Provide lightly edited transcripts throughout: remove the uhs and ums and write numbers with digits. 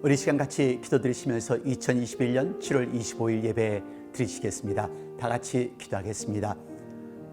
우리 시간 같이 기도 드리시면서 2021년 7월 25일 예배 드리시겠습니다. 다 같이 기도하겠습니다.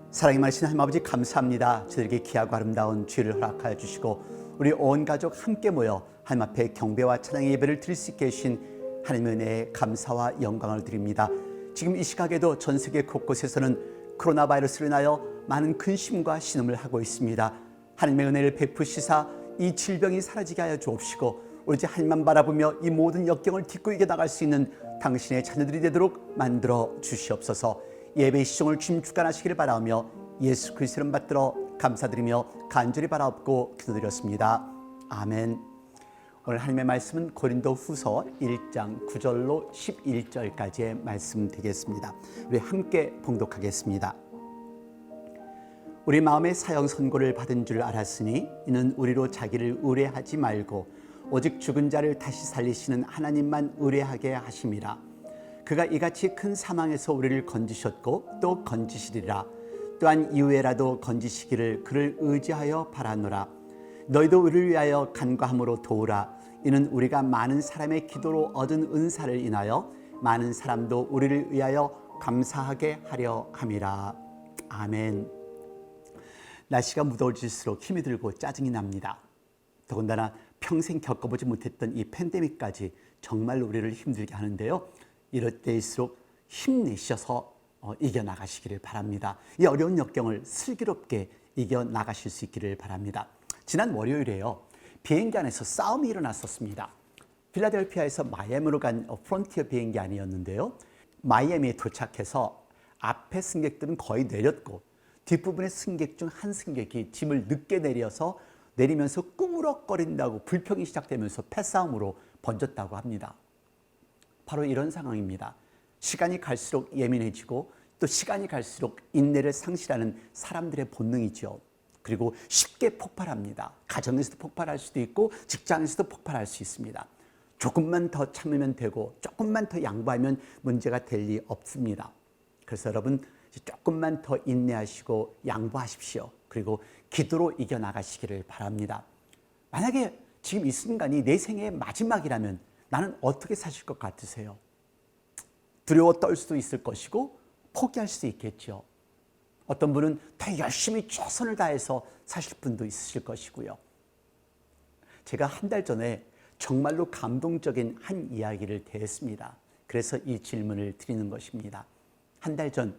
사랑이 많으신 하나님 아버지 감사합니다. 저들에게 귀하고 아름다운 주일을 허락하여 주시고 우리 온 가족 함께 모여 하나님 앞에 경배와 찬양의 예배를 드릴 수 있게 해주신 하나님의 은혜에 감사와 영광을 드립니다. 지금 이 시각에도 전 세계 곳곳에서는 코로나 바이러스로 인하여 많은 근심과 신음을 하고 있습니다. 하나님의 은혜를 베푸시사 이 질병이 사라지게 하여 주옵시고 오로지 하나님만 바라보며 이 모든 역경을 딛고 이겨나갈 수 있는 당신의 자녀들이 되도록 만들어 주시옵소서. 예배 시종을 주님 주관하시기를 바라며 예수 그리스도를 받들어 감사드리며 간절히 바라옵고 기도드렸습니다. 아멘. 오늘 하나님의 말씀은 고린도 후서 1장 9절로 11절까지의 말씀 되겠습니다. 우리 함께 봉독하겠습니다. 우리 마음의 사형 선고를 받은 줄 알았으니 이는 우리로 자기를 의뢰하지 말고 오직 죽은 자를 다시 살리시는 하나님만 의뢰하게 하심이라. 그가 이같이 큰 사망에서 우리를 건지셨고 또 건지시리라. 또한 이후에라도 건지시기를 그를 의지하여 바라노라. 너희도 우리를 위하여 간과함으로 도우라. 이는 우리가 많은 사람의 기도로 얻은 은사를 인하여 많은 사람도 우리를 위하여 감사하게 하려 함이라. 아멘. 날씨가 무더워질수록 힘이 들고 짜증이 납니다. 더군다나 평생 겪어보지 못했던 이 팬데믹까지 정말로 우리를 힘들게 하는데요. 이럴 때일수록 힘내셔서 이겨나가시기를 바랍니다. 이 어려운 역경을 슬기롭게 이겨나가실 수 있기를 바랍니다. 지난 월요일에요. 비행기 안에서 싸움이 일어났었습니다. 필라델피아에서 마이애미로 간 프론티어 비행기 아니었는데요. 마이애미에 도착해서 앞에 승객들은 거의 내렸고 뒷부분의 승객 중 한 승객이 짐을 늦게 내리면서 꾸물럭거린다고 불평이 시작되면서 패싸움으로 번졌다고 합니다. 바로 이런 상황입니다. 시간이 갈수록 예민해지고 또 시간이 갈수록 인내를 상실하는 사람들의 본능이죠. 그리고 쉽게 폭발합니다. 가정에서도 폭발할 수도 있고 직장에서도 폭발할 수 있습니다. 조금만 더 참으면 되고 조금만 더 양보하면 문제가 될 리 없습니다. 그래서 여러분 조금만 더 인내하시고 양보하십시오. 그리고 기도로 이겨나가시기를 바랍니다. 만약에 지금 이 순간이 내 생애의 마지막이라면 나는 어떻게 사실 것 같으세요? 두려워 떨 수도 있을 것이고 포기할 수도 있겠죠. 어떤 분은 더 열심히 최선을 다해서 사실 분도 있으실 것이고요. 제가 한 달 전에 정말로 감동적인 한 이야기를 대했습니다. 그래서 이 질문을 드리는 것입니다. 한 달 전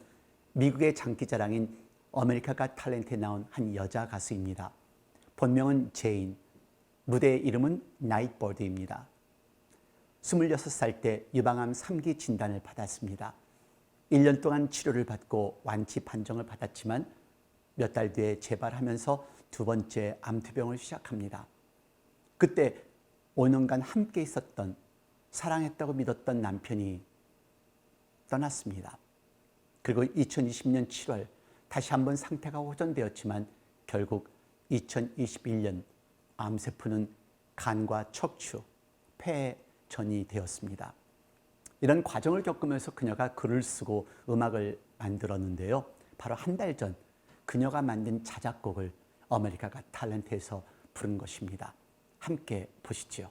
미국의 장기자랑인 아메리카 갓 탤런트에 나온 한 여자 가수입니다. 본명은 제인, 무대의 이름은 나이트버드입니다. 26살 때 유방암 3기 진단을 받았습니다. 1년 동안 치료를 받고 완치 판정을 받았지만 몇 달 뒤에 재발하면서 두 번째 암투병을 시작합니다. 그때 5년간 함께 있었던 사랑했다고 믿었던 남편이 떠났습니다. 그리고 2020년 7월 다시 한번 상태가 호전되었지만 결국 2021년 암세포는 간과 척추, 폐에 전이 되었습니다. 이런 과정을 겪으면서 그녀가 글을 쓰고 음악을 만들었는데요. 바로 한 달 전 그녀가 만든 자작곡을 아메리카 갓 탤런트에서 부른 것입니다. 함께 보시죠.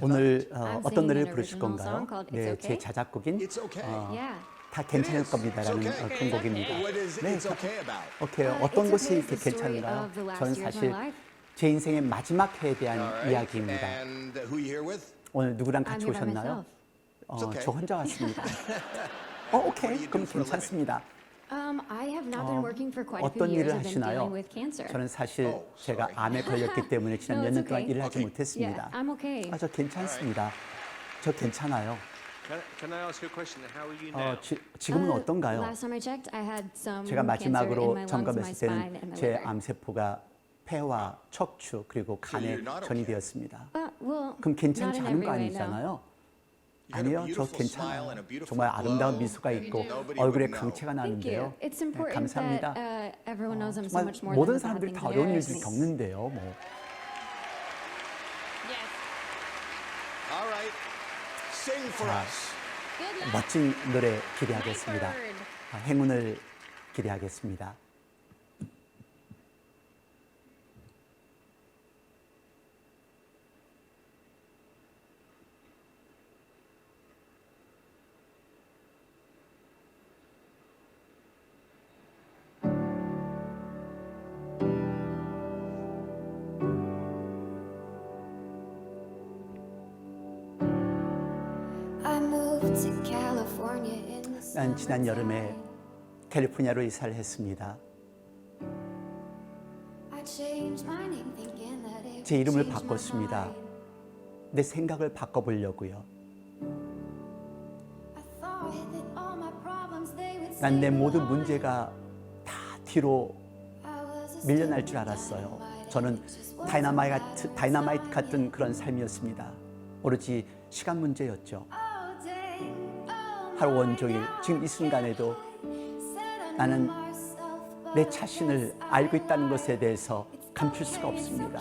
오늘 어떤 노래를 부르실 건가요? 네, 제 자작곡인 다 괜찮을 겁니다라는 그런 곡입니다. 네, 오케이. 어떤 것이 이렇게 괜찮은가요? 저는 사실 제 인생의 마지막 해에 대한 이야기입니다. 오늘 누구랑 같이 오셨나요? 저 혼자 왔습니다. 오케이. 그럼 괜찮습니다. 어떤 일을 하시나요? 저는 사실 제가 암에 걸렸기 때문에 지난 몇 년 동안 일을 하지 못했습니다. 저 괜찮습니다. 저 괜찮아요. 지금은 어떤가요? 제가 마지막으로 점검했을 때는 제 암세포가 폐와 척추 그리고 간에 전이 되었습니다. 그럼 괜찮지 않은 거 아니잖아요? 아니요, 저 괜찮아요. 정말 아름다운 미소가 있고 얼굴에 광채가 나는데요. 네, 감사합니다. 정말 모든 사람들이 다 어려운 일들 겪는데요. 뭐. 자, 멋진 노래 기대하겠습니다. 행운을 기대하겠습니다. 난 지난 여름에 캘리포니아로 이사를 했습니다. 제 이름을 바꿨습니다. 내 생각을 바꿔보려고요. 난 내 모든 문제가 다 뒤로 밀려날 줄 알았어요. 저는 다이너마이트 같은 그런 삶이었습니다. 오로지 시간 문제였죠. 하루 온종일 지금 이 순간에도 나는 내 자신을 알고 있다는 것에 대해서 감출 수가 없습니다.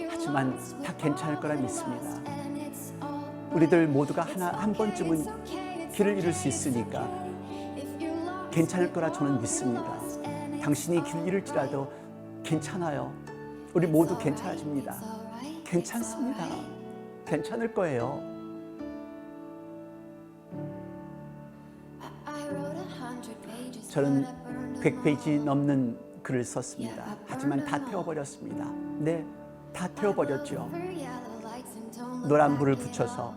하지만 다 괜찮을 거라 믿습니다. 우리들 모두가 한 번쯤은 길을 잃을 수 있으니까 괜찮을 거라 저는 믿습니다. 당신이 길 잃을지라도 괜찮아요. 우리 모두 괜찮아집니다. 괜찮습니다. 괜찮을 거예요. 저는 100페이지 넘는 글을 썼습니다. 하지만 다 태워버렸습니다. 네, 다 태워버렸죠. 노란 불을 붙여서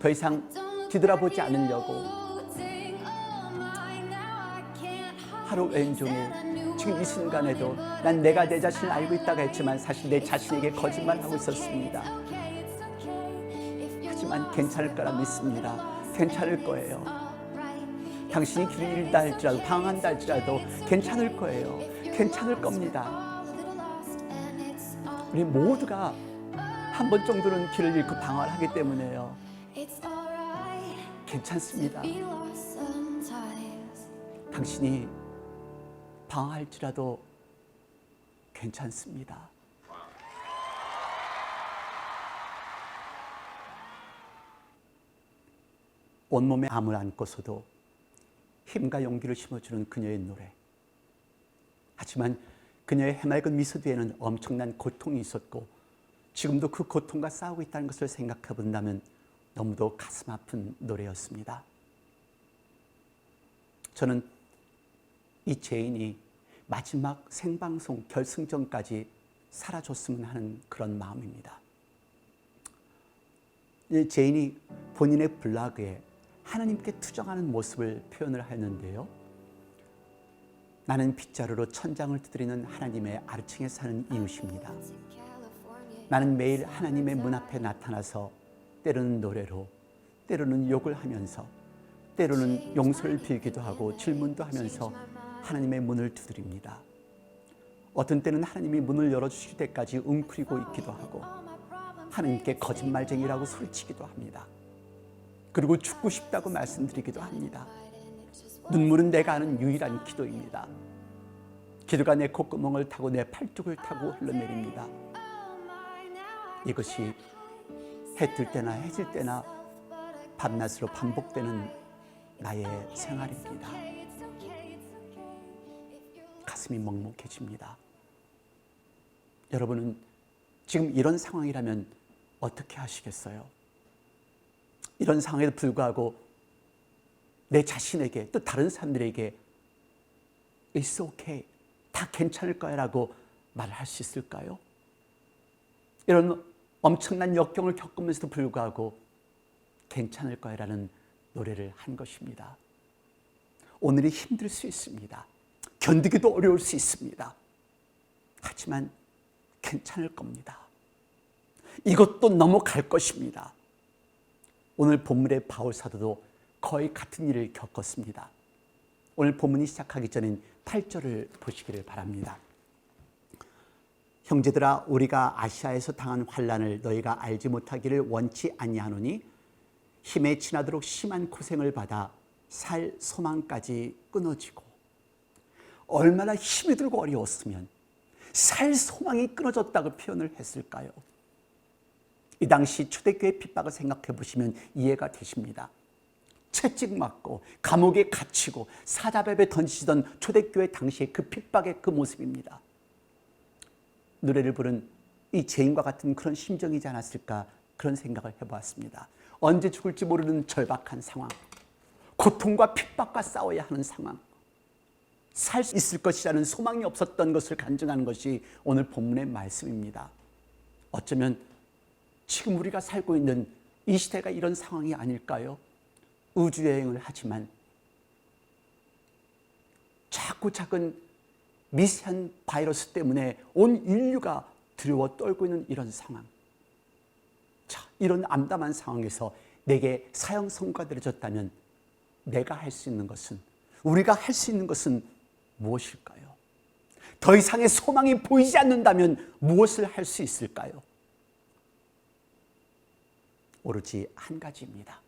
더 이상 뒤돌아보지 않으려고 하루 온종일 지금 이 순간에도 난 내가 내 자신을 알고 있다고 했지만 사실 내 자신에게 거짓말하고 있었습니다. 하지만 괜찮을 거라 믿습니다. 괜찮을 거예요. 당신이 길을 잃다 할지라도 방황한다 할지라도 괜찮을 거예요. 괜찮을 겁니다. 우리 모두가 한 번 정도는 길을 잃고 방황을 하기 때문에요. 괜찮습니다. 당신이 방황할지라도 괜찮습니다. 온몸에 암을 안고서도 힘과 용기를 심어주는 그녀의 노래. 하지만 그녀의 해맑은 미소 뒤에는 엄청난 고통이 있었고 지금도 그 고통과 싸우고 있다는 것을 생각해 본다면 너무도 가슴 아픈 노래였습니다. 저는 이 제인이 마지막 생방송 결승전까지 살아줬으면 하는 그런 마음입니다. 이 제인이 본인의 블로그에 하나님께 투정하는 모습을 표현을 했는데요. 나는 빗자루로 천장을 두드리는 하나님의 아래층에 사는 이웃입니다. 나는 매일 하나님의 문 앞에 나타나서 때로는 노래로, 때로는 욕을 하면서, 때로는 용서를 빌기도 하고 질문도 하면서 하나님의 문을 두드립니다. 어떤 때는 하나님이 문을 열어주실 때까지 웅크리고 있기도 하고 하나님께 거짓말쟁이라고 소리치기도 합니다. 그리고 죽고 싶다고 말씀드리기도 합니다. 눈물은 내가 아는 유일한 기도입니다. 기도가 내 콧구멍을 타고 내 팔뚝을 타고 흘러내립니다. 이것이 해 뜰 때나 해질 때나 밤낮으로 반복되는 나의 생활입니다. 가슴이 먹먹해집니다. 여러분은 지금 이런 상황이라면 어떻게 하시겠어요? 이런 상황에도 불구하고 내 자신에게 또 다른 사람들에게 It's okay, 다 괜찮을 거야 라고 말할 수 있을까요? 이런 엄청난 역경을 겪으면서도 불구하고 괜찮을 거야 라는 노래를 한 것입니다. 오늘이 힘들 수 있습니다. 견디기도 어려울 수 있습니다. 하지만 괜찮을 겁니다. 이것도 넘어갈 것입니다. 오늘 본문의 바울 사도도 거의 같은 일을 겪었습니다. 오늘 본문이 시작하기 전인 8절을 보시기를 바랍니다. 형제들아, 우리가 아시아에서 당한 환난을 너희가 알지 못하기를 원치 아니하노니 힘에 지나도록 심한 고생을 받아 살 소망까지 끊어지고. 얼마나 힘이 들고 어려웠으면 살 소망이 끊어졌다고 표현을 했을까요? 이 당시 초대교회 핍박을 생각해 보시면 이해가 되십니다. 채찍맞고 감옥에 갇히고 사자밥에 던지시던 초대교회 당시의 그 핍박의 그 모습입니다. 노래를 부른 이 제인과 같은 그런 심정이지 않았을까, 그런 생각을 해보았습니다. 언제 죽을지 모르는 절박한 상황, 고통과 핍박과 싸워야 하는 상황, 살 수 있을 것이라는 소망이 없었던 것을 간증하는 것이 오늘 본문의 말씀입니다. 어쩌면 지금 우리가 살고 있는 이 시대가 이런 상황이 아닐까요? 우주여행을 하지만 작고 작은 미세한 바이러스 때문에 온 인류가 두려워 떨고 있는 이런 상황. 자, 이런 암담한 상황에서 내게 사형 선고가 내려졌다면 내가 할 수 있는 것은, 우리가 할 수 있는 것은 무엇일까요? 더 이상의 소망이 보이지 않는다면 무엇을 할 수 있을까요? 오로지 한 가지입니다.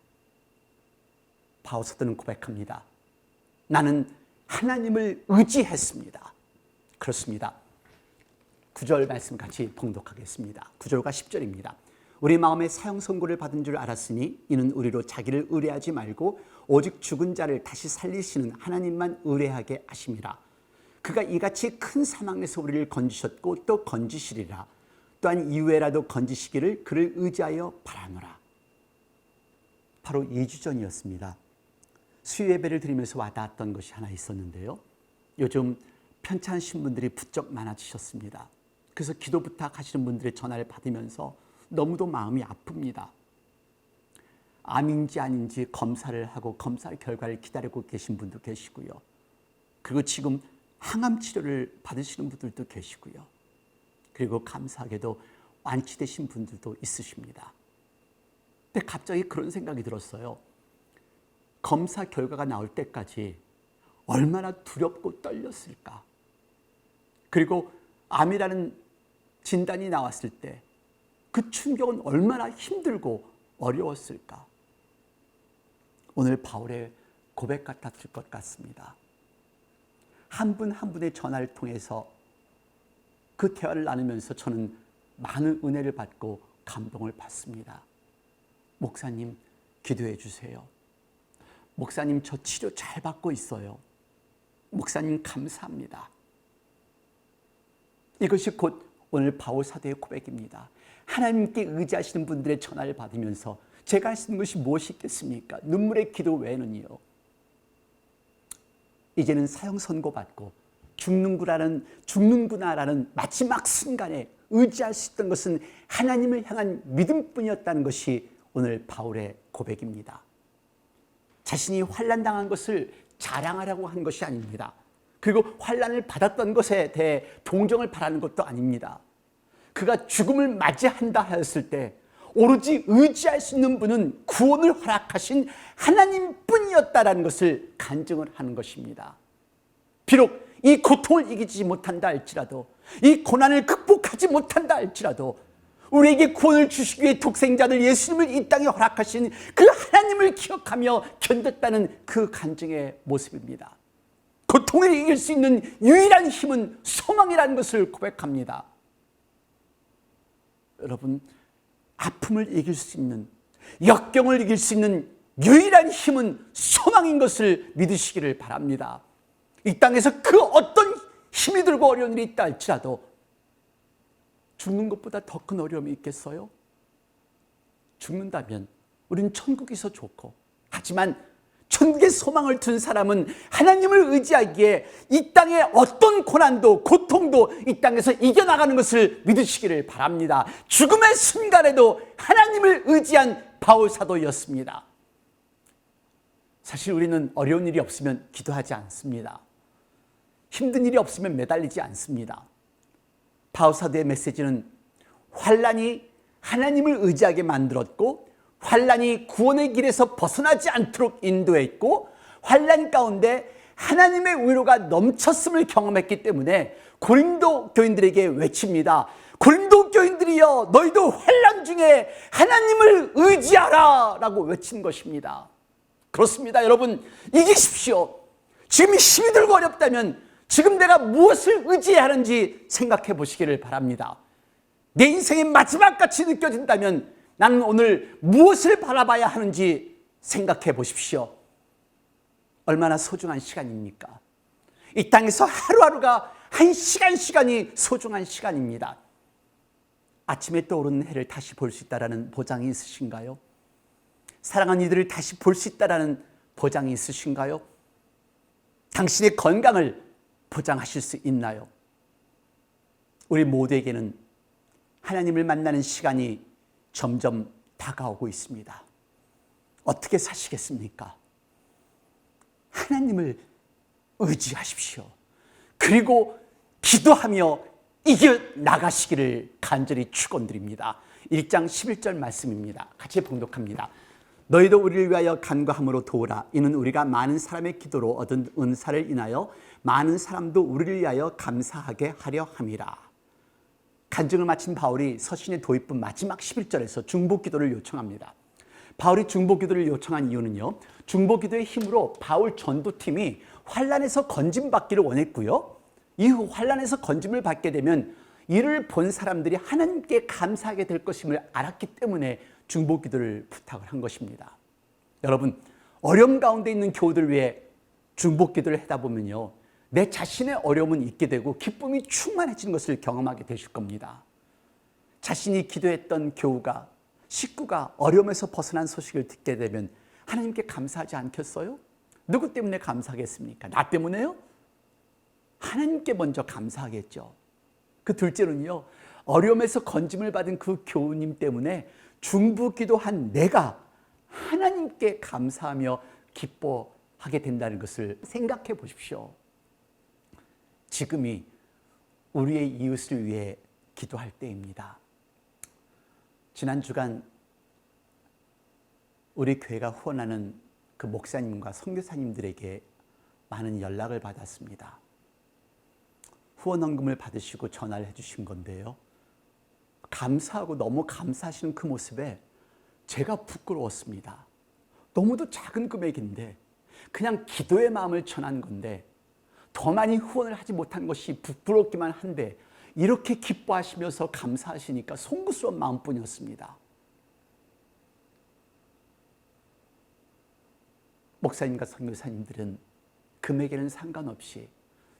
바울 사도는 고백합니다. 나는 하나님을 의지했습니다. 그렇습니다. 9절 말씀 같이 봉독하겠습니다. 9절과 10절입니다. 우리 마음에 사형 선고를 받은 줄 알았으니 이는 우리로 자기를 의뢰하지 말고 오직 죽은 자를 다시 살리시는 하나님만 의뢰하게 하심이라. 그가 이같이 큰 사망에서 우리를 건지셨고 또 건지시리라. 또한 이후에라도 건지시기를 그를 의지하여 바라노라. 바로 2주 전이었습니다. 수요예배를 드리면서 와닿았던 것이 하나 있었는데요. 요즘 편찮으신 분들이 부쩍 많아지셨습니다. 그래서 기도 부탁하시는 분들의 전화를 받으면서 너무도 마음이 아픕니다. 암인지 아닌지 검사를 하고 검사 결과를 기다리고 계신 분도 계시고요. 그리고 지금 항암 치료를 받으시는 분들도 계시고요. 그리고 감사하게도 완치되신 분들도 있으십니다. 근데 갑자기 그런 생각이 들었어요. 검사 결과가 나올 때까지 얼마나 두렵고 떨렸을까. 그리고 암이라는 진단이 나왔을 때 그 충격은 얼마나 힘들고 어려웠을까. 오늘 바울의 고백 같았을 것 같습니다. 한 분 한 분의 전화를 통해서 그 대화를 나누면서 저는 많은 은혜를 받고 감동을 받습니다. 목사님, 기도해 주세요. 목사님, 저 치료 잘 받고 있어요. 목사님, 감사합니다. 이것이 곧 오늘 바울 사도의 고백입니다. 하나님께 의지하시는 분들의 전화를 받으면서 제가 할 수 있는 것이 무엇이 있겠습니까? 눈물의 기도 외에는요. 이제는 사형 선고받고 죽는구나라는 마지막 순간에 의지할 수 있던 것은 하나님을 향한 믿음뿐이었다는 것이 오늘 바울의 고백입니다. 자신이 환난당한 것을 자랑하려고 한 것이 아닙니다. 그리고 환난을 받았던 것에 대해 동정을 바라는 것도 아닙니다. 그가 죽음을 맞이한다 하였을 때 오로지 의지할 수 있는 분은 구원을 허락하신 하나님뿐이었다라는 것을 간증을 하는 것입니다. 비록 이 고통을 이기지 못한다 할지라도, 이 고난을 극복하지 못한다 할지라도 우리에게 구원을 주시기 위해 독생자들 예수님을 이 땅에 허락하신 그 하나님을 기억하며 견뎠다는 그 간증의 모습입니다. 고통을 이길 수 있는 유일한 힘은 소망이라는 것을 고백합니다. 여러분, 아픔을 이길 수 있는, 역경을 이길 수 있는 유일한 힘은 소망인 것을 믿으시기를 바랍니다. 이 땅에서 그 어떤 힘이 들고 어려운 일이 있다 할지라도 죽는 것보다 더 큰 어려움이 있겠어요? 죽는다면 우리는 천국에서 좋고, 하지만 천국의 소망을 둔 사람은 하나님을 의지하기에 이 땅의 어떤 고난도 고통도 이 땅에서 이겨나가는 것을 믿으시기를 바랍니다. 죽음의 순간에도 하나님을 의지한 바울 사도였습니다. 사실 우리는 어려운 일이 없으면 기도하지 않습니다. 힘든 일이 없으면 매달리지 않습니다. 바울 사도의 메시지는 환난이 하나님을 의지하게 만들었고, 환난이 구원의 길에서 벗어나지 않도록 인도했고, 환난 가운데 하나님의 위로가 넘쳤음을 경험했기 때문에 고린도 교인들에게 외칩니다. 고린도 교인들이여, 너희도 환난 중에 하나님을 의지하라 라고 외친 것입니다. 그렇습니다. 여러분, 이기십시오. 지금 힘이 들고 어렵다면 지금 내가 무엇을 의지해야 하는지 생각해 보시기를 바랍니다. 내 인생의 마지막같이 느껴진다면 나는 오늘 무엇을 바라봐야 하는지 생각해 보십시오. 얼마나 소중한 시간입니까? 이 땅에서 하루하루가 한 시간이 소중한 시간입니다. 아침에 떠오르는 해를 다시 볼 수 있다는 보장이 있으신가요? 사랑하는 이들을 다시 볼 수 있다는 보장이 있으신가요? 당신의 건강을 보장하실 수 있나요? 우리 모두에게는 하나님을 만나는 시간이 점점 다가오고 있습니다. 어떻게 사시겠습니까? 하나님을 의지하십시오. 그리고 기도하며 이겨나가시기를 간절히 축원드립니다. 1장 11절 말씀입니다. 같이 봉독합니다. 너희도 우리를 위하여 간구함으로 도우라. 이는 우리가 많은 사람의 기도로 얻은 은사를 인하여 많은 사람도 우리를 위하여 감사하게 하려 함이라. 간증을 마친 바울이 서신의 도입부 마지막 11절에서 중보기도를 요청합니다. 바울이 중보기도를 요청한 이유는요, 중보기도의 힘으로 바울 전도팀이 환난에서 건짐받기를 원했고요, 이후 환난에서 건짐을 받게 되면 이를 본 사람들이 하나님께 감사하게 될 것임을 알았기 때문에 중보기도를 부탁을 한 것입니다. 여러분, 어려움 가운데 있는 교우들 위해 중보기도를 하다 보면요, 내 자신의 어려움은 잊게 되고 기쁨이 충만해지는 것을 경험하게 되실 겁니다. 자신이 기도했던 교우가, 식구가 어려움에서 벗어난 소식을 듣게 되면 하나님께 감사하지 않겠어요? 누구 때문에 감사하겠습니까? 나 때문에요? 하나님께 먼저 감사하겠죠. 그 둘째로는요, 어려움에서 건짐을 받은 그 교우님 때문에 중보기도한 내가 하나님께 감사하며 기뻐하게 된다는 것을 생각해 보십시오. 지금이 우리의 이웃을 위해 기도할 때입니다. 지난 주간 우리 교회가 후원하는 그 목사님과 선교사님들에게 많은 연락을 받았습니다. 후원헌금을 받으시고 전화를 해주신 건데요, 감사하고 너무 감사하시는 그 모습에 제가 부끄러웠습니다. 너무도 작은 금액인데 그냥 기도의 마음을 전한 건데 더 많이 후원을 하지 못한 것이 부끄럽기만 한데 이렇게 기뻐하시면서 감사하시니까 송구스러운 마음뿐이었습니다. 목사님과 선교사님들은 금액에는 상관없이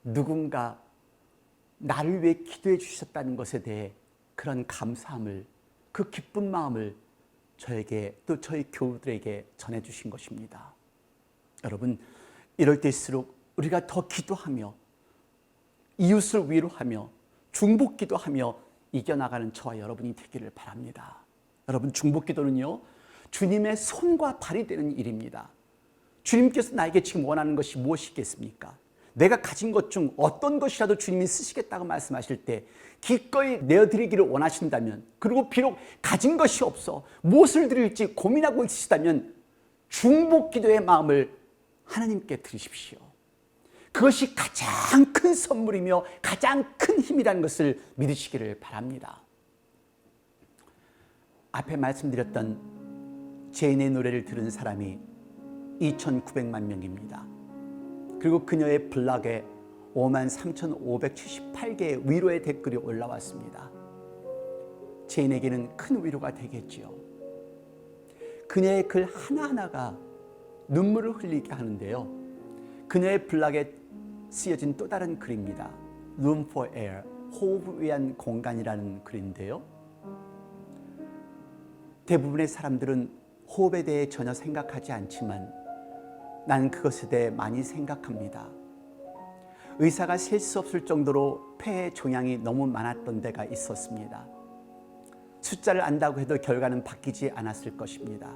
누군가 나를 위해 기도해 주셨다는 것에 대해 그런 감사함을, 그 기쁜 마음을 저에게 또 저희 교우들에게 전해주신 것입니다. 여러분, 이럴 때일수록 우리가 더 기도하며 이웃을 위로하며 중보기도하며 이겨나가는 저와 여러분이 되기를 바랍니다. 여러분, 중보기도는요, 주님의 손과 발이 되는 일입니다. 주님께서 나에게 지금 원하는 것이 무엇이겠습니까? 내가 가진 것 중 어떤 것이라도 주님이 쓰시겠다고 말씀하실 때 기꺼이 내어드리기를 원하신다면, 그리고 비록 가진 것이 없어 무엇을 드릴지 고민하고 있으시다면 중보기도의 마음을 하나님께 드리십시오. 그것이 가장 큰 선물이며 가장 큰 힘이라는 것을 믿으시기를 바랍니다. 앞에 말씀드렸던 제인의 노래를 들은 사람이 2,900만 명입니다. 그리고 그녀의 블락에 53,578개의 위로의 댓글이 올라왔습니다. 제인에게는 큰 위로가 되겠지요. 그녀의 글 하나하나가 눈물을 흘리게 하는데요, 그녀의 블락에 쓰여진 또 다른 글입니다. Room for Air, 호흡을 위한 공간이라는 글인데요, 대부분의 사람들은 호흡에 대해 전혀 생각하지 않지만 나는 그것에 대해 많이 생각합니다. 의사가 셀 수 없을 정도로 폐에 종양이 너무 많았던 때가 있었습니다. 숫자를 안다고 해도 결과는 바뀌지 않았을 것입니다.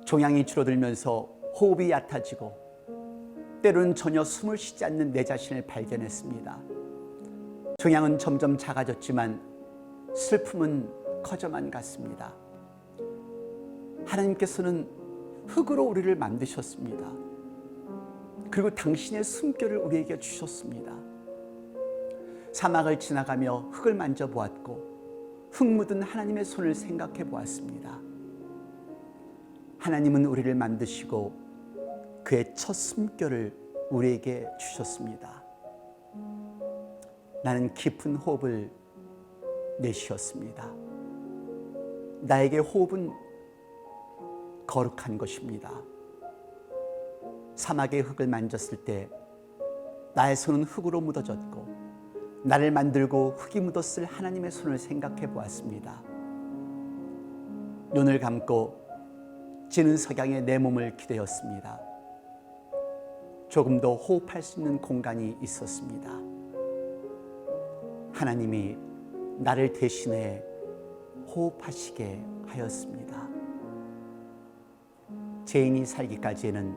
종양이 줄어들면서 호흡이 얕아지고 때로는 전혀 숨을 쉬지 않는 내 자신을 발견했습니다. 종양은 점점 작아졌지만 슬픔은 커져만 갔습니다. 하나님께서는 흙으로 우리를 만드셨습니다. 그리고 당신의 숨결을 우리에게 주셨습니다. 사막을 지나가며 흙을 만져보았고 흙 묻은 하나님의 손을 생각해 보았습니다. 하나님은 우리를 만드시고 그의 첫 숨결을 우리에게 주셨습니다. 나는 깊은 호흡을 내쉬었습니다. 나에게 호흡은 거룩한 것입니다. 사막의 흙을 만졌을 때 나의 손은 흙으로 묻어졌고 나를 만들고 흙이 묻었을 하나님의 손을 생각해 보았습니다. 눈을 감고 지는 석양에 내 몸을 기대었습니다. 조금 더 호흡할 수 있는 공간이 있었습니다. 하나님이 나를 대신해 호흡하시게 하였습니다. 죄인이 살기까지에는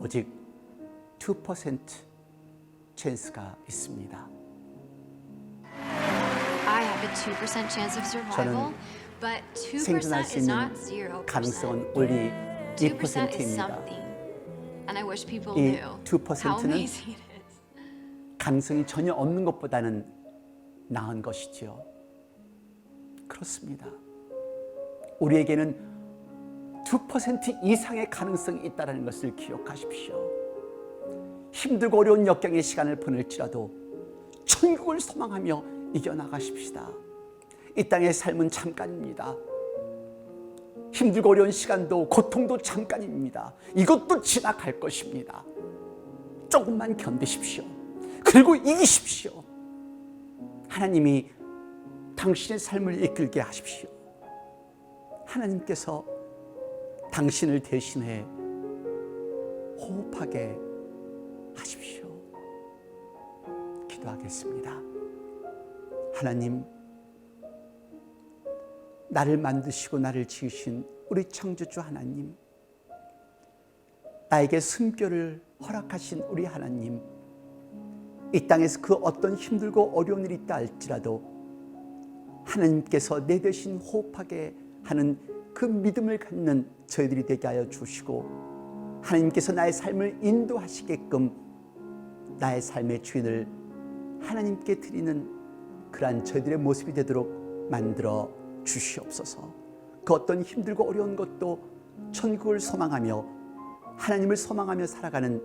오직 2% 찬스가 있습니다. I have a 2% chance of survival, but 2% 생존할 수 is 있는 not 0%. 가능성은 only 2% is 2%입니다. something. And I wish people 이 knew 2% how 는 amazing it is. 가능성이 전혀 없는 것보다는 나은 것이지요. 그렇습니다. 우리에게는 2% 이상의 가능성이 있다는 것을 기억하십시오. 힘들고 어려운 역경의 시간을 보낼지라도 천국을 소망하며 이겨나가십시다. 이 땅의 삶은 잠깐입니다. 힘들고 어려운 시간도 고통도 잠깐입니다. 이것도 지나갈 것입니다. 조금만 견디십시오. 그리고 이기십시오. 하나님이 당신의 삶을 이끌게 하십시오. 하나님께서 당신을 대신해 호흡하게 하십시오. 기도하겠습니다. 하나님, 나를 만드시고 나를 지으신 우리 창조주 하나님, 나에게 숨결을 허락하신 우리 하나님, 이 땅에서 그 어떤 힘들고 어려운 일이 있다 할지라도 하나님께서 내 대신 호흡하게 하는 그 믿음을 갖는 저희들이 되게 하여 주시고, 하나님께서 나의 삶을 인도하시게끔 나의 삶의 주인을 하나님께 드리는 그러한 저희들의 모습이 되도록 만들어 주시옵소서. 그 어떤 힘들고 어려운 것도 천국을 소망하며 하나님을 소망하며 살아가는,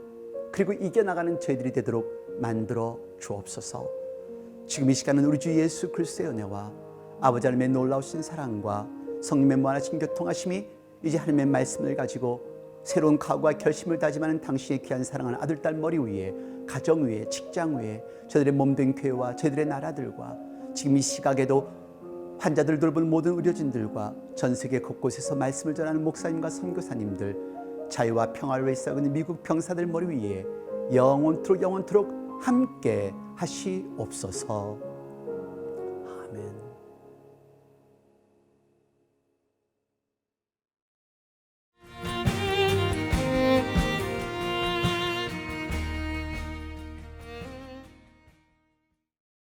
그리고 이겨나가는 저희들이 되도록 만들어 주옵소서. 지금 이 시간은 우리 주 예수 그리스도의 은혜와 아버지 하나님의 놀라우신 사랑과 성령의 무한하신 교통하심이 이제 하나님의 말씀을 가지고 새로운 각오와 결심을 다짐하는 당신의 귀한 사랑하는 아들, 딸 머리 위에, 가정 위에, 직장 위에, 저들의 몸된 교회와 저희들의 나라들과 지금 이 시각에도 환자들 돌보는 모든 의료진들과 전 세계 곳곳에서 말씀을 전하는 목사님과 선교사님들, 자유와 평화를 위해 싸우는 미국 병사들 머리 위에 영원토록 함께 하시옵소서. 아멘.